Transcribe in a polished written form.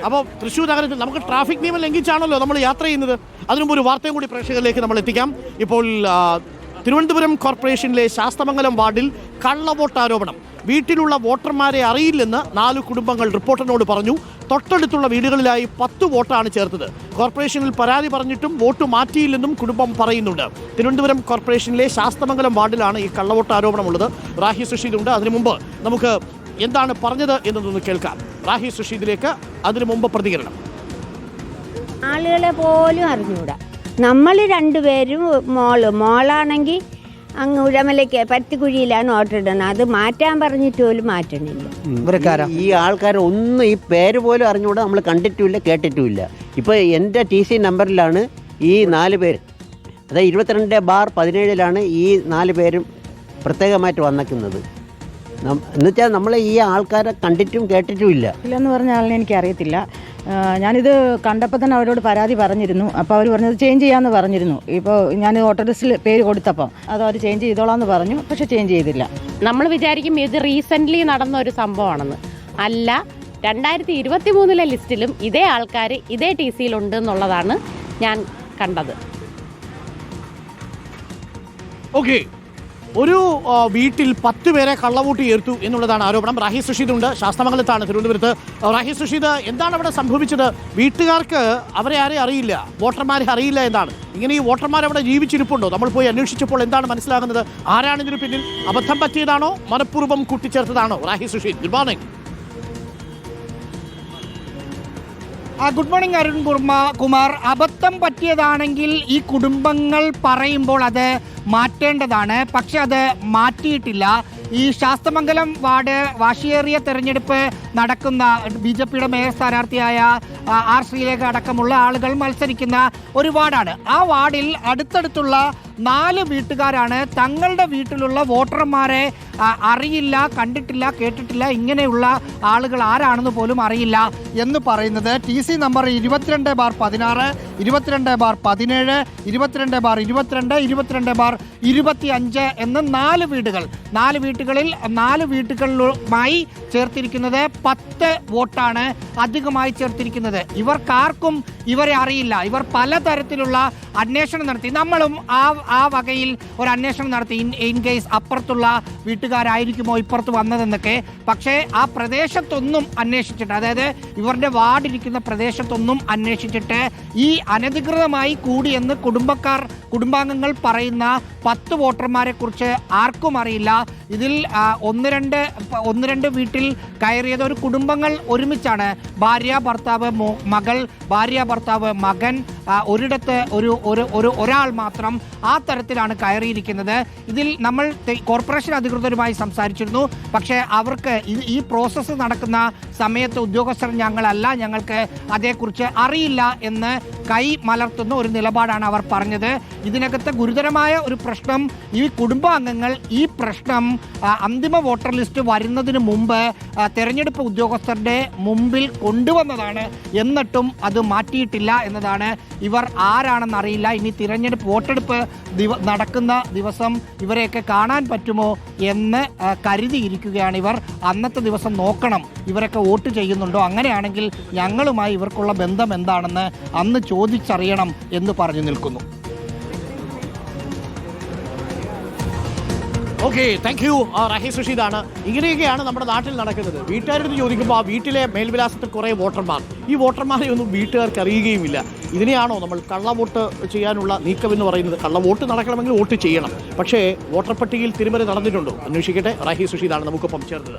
അപ്പോൾ തൃശ്ശൂർ നഗരത്തിൽ നമുക്ക് ട്രാഫിക് നിയമം ലംഘിച്ചാണല്ലോ നമ്മൾ യാത്ര ചെയ്യുന്നത്. അതിനുമുമ്പ് ഒരു വാർത്തയും കൂടി പ്രേക്ഷകരിലേക്ക് നമ്മൾ എത്തിക്കാം. ഇപ്പോൾ തിരുവനന്തപുരം കോർപ്പറേഷനിലെ ശാസ്തമംഗലം വാർഡിൽ കള്ളവോട്ട് ആരോപണം. വീട്ടിലുള്ള വോട്ടർമാരെ അറിയില്ലെന്ന് 4 കുടുംബങ്ങൾ റിപ്പോർട്ടറിനോട് പറഞ്ഞു. തൊട്ടടുത്തുള്ള വീടുകളിലായി 10 വോട്ടാണ് ചേർത്തത്. കോർപ്പറേഷനിൽ പരാതി പറഞ്ഞിട്ടും വോട്ട് മാറ്റിയില്ലെന്നും കുടുംബം പറയുന്നുണ്ട്. തിരുവനന്തപുരം കോർപ്പറേഷനിലെ ശാസ്തമംഗലം വാർഡിലാണ് ഈ കള്ളവോട്ട് ആരോപണമുള്ളത്. റാഹി സുഷീദുണ്ട്. അതിനു മുമ്പ് നമുക്ക് എന്താണ് പറഞ്ഞത് എന്നതൊന്ന് കേൾക്കാം. റാഹി സുഷീദിലേക്ക് അതിനു മുമ്പ് പ്രതികരണം. ആളുകളെ പോലും അറിഞ്ഞൂടാ. നമ്മൾ രണ്ടുപേരും മോളാണെങ്കിൽ അങ്ങ് ഉഴമലയ്ക്ക് പത്തിക്കുഴിയിലാണ് വോട്ടിടുന്നത്. അത് മാറ്റാൻ പറഞ്ഞിട്ട് പോലും മാറ്റണില്ല. ഈ ആൾക്കാരൊന്നും ഈ പേര് പോലും അറിഞ്ഞുകൂടാ, നമ്മൾ കണ്ടിട്ടുമില്ല കേട്ടിട്ടുമില്ല. ഇപ്പോൾ എൻ്റെ TC നമ്പറിലാണ് ഈ 4 പേര്, അതായത് 22/17 ഈ 4 പേരും പ്രത്യേകമായിട്ട് വന്നിക്കുന്നത്. എന്നുവെച്ചാൽ നമ്മൾ ഈ ആൾക്കാരെ കണ്ടിട്ടും കേട്ടിട്ടുമില്ല. ഇല്ലെന്ന് പറഞ്ഞ ആളിനെ എനിക്കറിയത്തില്ല. ഞാനിത് കണ്ടപ്പോൾ തന്നെ അവരോട് പരാതി പറഞ്ഞിരുന്നു. അപ്പോൾ അവർ പറഞ്ഞത് ചേഞ്ച് ചെയ്യാമെന്ന് പറഞ്ഞിരുന്നു. ഇപ്പോൾ ഞാൻ വോട്ടർ ലിസ്റ്റിൽ പേര് കൊടുത്തപ്പം അത് അവർ ചേഞ്ച് ചെയ്തോളാമെന്ന് പറഞ്ഞു. പക്ഷെ ചേഞ്ച് ചെയ്തില്ല. നമ്മൾ വിചാരിക്കും ഇത് റീസെൻ്റ്ലി നടന്ന ഒരു സംഭവമാണെന്ന്. അല്ല, 2023 ലിസ്റ്റിലും ഇതേ ആൾക്കാർ ഇതേ TCയിലുണ്ട് എന്നുള്ളതാണ് ഞാൻ കണ്ടത്. ഓക്കെ, ഒരു വീട്ടിൽ 10 പേരെ കള്ളവോട്ട് ചേർത്തു എന്നുള്ളതാണ് ആരോപണം. റാഹി സുഷീദുണ്ട്, ശാസ്തമംഗലത്താണ്, തിരുവനന്തപുരത്ത്. റാഹി സുഷീദ്, എന്താണ് അവിടെ സംഭവിച്ചത്? വീട്ടുകാർക്ക് അവരെ ആരെയും അറിയില്ല, വോട്ടർമാരെ അറിയില്ല എന്നാണ്. ഇങ്ങനെ ഈ വോട്ടർമാർ അവിടെ ജീവിച്ചിരിപ്പുണ്ടോ? നമ്മൾ പോയി അന്വേഷിച്ചപ്പോൾ എന്താണ് മനസ്സിലാകുന്നത്? ആരാണ് ഇതിന് പിന്നിൽ? അബദ്ധം പറ്റിയതാണോ, മനഃപൂർവ്വം കൂട്ടിച്ചേർത്തതാണോ? Rahi Susheed, good morning. Good morning Arun Kumar. അബദ്ധം പറ്റിയതാണെങ്കിൽ ഈ കുടുംബങ്ങൾ പറയുമ്പോൾ അത് മാറ്റേണ്ടതാണ്. പക്ഷെ അത് മാറ്റിയിട്ടില്ല. ഈ ശാസ്തമംഗലം വാർഡ് വാശിയേറിയ തെരഞ്ഞെടുപ്പ് നടക്കുന്ന BJPയുടെ മേയർ സ്ഥാനാർത്ഥിയായ R ശ്രീലേഖ അടക്കമുള്ള ആളുകൾ മത്സരിക്കുന്ന ഒരു വാർഡാണ്. ആ വാർഡിൽ അടുത്തടുത്തുള്ള 4 വീട്ടുകാരാണ് തങ്ങളുടെ വീട്ടിലുള്ള വോട്ടർമാരെ അറിയില്ല, കണ്ടിട്ടില്ല, കേട്ടിട്ടില്ല, ഇങ്ങനെയുള്ള ആളുകൾ ആരാണെന്ന് പോലും അറിയില്ല എന്ന് പറയുന്നത്. TC നമ്പർ 22/16, 22/17, 22/22, 22/25 എന്ന് 4 വീടുകൾ. 4 വീട്ടുകളിലുമായി ചേർത്തിരിക്കുന്നത് 10 വോട്ടാണ് അധികമായി ചേർത്തിരിക്കുന്നത്. ഇവർക്കാർക്കും ഇവരെ അറിയില്ല. ഇവർ പലതരത്തിലുള്ള അന്വേഷണം നടത്തി. നമ്മളും ആ വകയിൽ ഒരു അന്വേഷണം നടത്തി. ഇൻ കേസ് അപ്പുറത്തുള്ള വീട്ടുകാരായിരിക്കുമോ ഇപ്പുറത്ത് വന്നതെന്നൊക്കെ. പക്ഷേ ആ പ്രദേശത്തൊന്നും അന്വേഷിച്ചിട്ട്, അതായത് ഇവരുടെ വാർഡിരിക്കുന്ന പ്രദേശത്തൊന്നും അന്വേഷിച്ചിട്ട് ഈ അനധികൃതമായി കൂടിയെന്ന് കുടുംബാംഗങ്ങൾ പറയുന്ന 10 വോട്ടർമാരെ കുറിച്ച് ആർക്കും അറിയില്ല. ഇതിൽ ഒന്ന് രണ്ട് വീട്ടിൽ കയറിയത് ഒരു കുടുംബങ്ങൾ ഒരുമിച്ചാണ്. ഭാര്യ, ഭർത്താവ്, മകൾ, ഭാര്യ, ഭർത്താവ്, മകൻ, ഒരിടത്ത് ഒരാൾ മാത്രം. ആ തരത്തിലാണ് കയറിയിരിക്കുന്നത്. ഇതിൽ നമ്മൾ കോർപ്പറേഷൻ അധികൃതരുമായി സംസാരിച്ചിരുന്നു. പക്ഷേ അവർക്ക് ഈ പ്രോസസ്സ് നടക്കുന്ന സമയത്ത് ഉദ്യോഗസ്ഥർ ഞങ്ങളല്ല, ഞങ്ങൾക്ക് അതേക്കുറിച്ച് അറിയില്ല എന്ന് കൈ മലർത്തുന്ന ഒരു നിലപാടാണ് അവർ പറഞ്ഞത്. ഇതിനകത്ത് ഗുരുതരമായ ഒരു പ്രശ്നം, ഈ കുടുംബാംഗങ്ങൾ ഈ പ്രശ്നം അന്തിമ വോട്ടർ ലിസ്റ്റ് വരുന്നതിന് മുമ്പ് തെരഞ്ഞെടുപ്പ് ഉദ്യോഗസ്ഥരുടെ മുമ്പിൽ കൊണ്ടുവന്നതാണ്. എന്നിട്ടും അത് മാറ്റിയിട്ടില്ല എന്നതാണ്. ഇവർ ആരാണെന്നറിയില്ല. ഇനി വോട്ടെടുപ്പ് നടക്കുന്ന ദിവസം ഇവരെയൊക്കെ കാണാൻ പറ്റുമോ എന്ന് കരുതിയിരിക്കുകയാണ് ഇവർ. അന്നത്തെ ദിവസം നോക്കണം ഇവരൊക്കെ വോട്ട് ചെയ്യുന്നുണ്ടോ. അങ്ങനെയാണെങ്കിൽ ഞങ്ങളുമായി ഇവർക്കുള്ള ബന്ധം എന്താണെന്ന് അന്ന് ചോദിച്ചറിയണം എന്ന് പറഞ്ഞു നിൽക്കുന്നു. Okay, thank you. റാഹി സുഷീദാണ്. ഇങ്ങനെയൊക്കെയാണ് നമ്മുടെ നാട്ടിൽ നടക്കുന്നത്. വീട്ടുകാരെടുത്ത് ചോദിക്കുമ്പോൾ ആ വീട്ടിലെ മേൽവിലാസത്തിൽ കുറേ വോട്ടർമാർ, ഈ വോട്ടർമാരെ ഒന്നും വീട്ടുകാർക്ക് അറിയുകയുമില്ല. ഇതിനെയാണോ നമ്മൾ കള്ളവോട്ട് ചെയ്യാനുള്ള നീക്കമെന്ന് പറയുന്നത്? കള്ളവോട്ട് നടക്കണമെങ്കിൽ വോട്ട് ചെയ്യണം. പക്ഷേ വോട്ടർ പട്ടികയിൽ തിരിമറി നടന്നിട്ടുണ്ടോ? അന്വേഷിക്കട്ടെ. റാഹി സുഷീദാണ് നമുക്കൊപ്പം ചേർന്നത്.